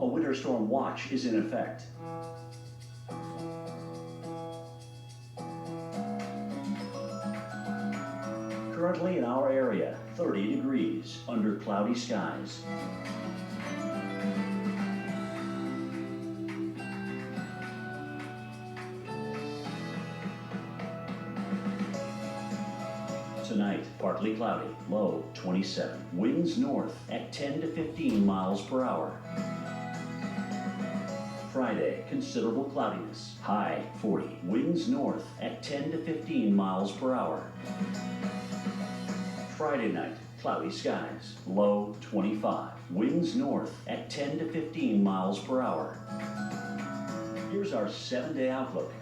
A winter storm watch is in effect. Currently in our area, 30 degrees under cloudy skies. Tonight, partly cloudy, low 27. Winds north at 10 to 15 miles per hour. Friday, considerable cloudiness, high 40. Winds north at 10 to 15 miles per hour. Friday night, cloudy skies, low 25. Winds north at 10 to 15 miles per hour. Here's our 7-day outlook.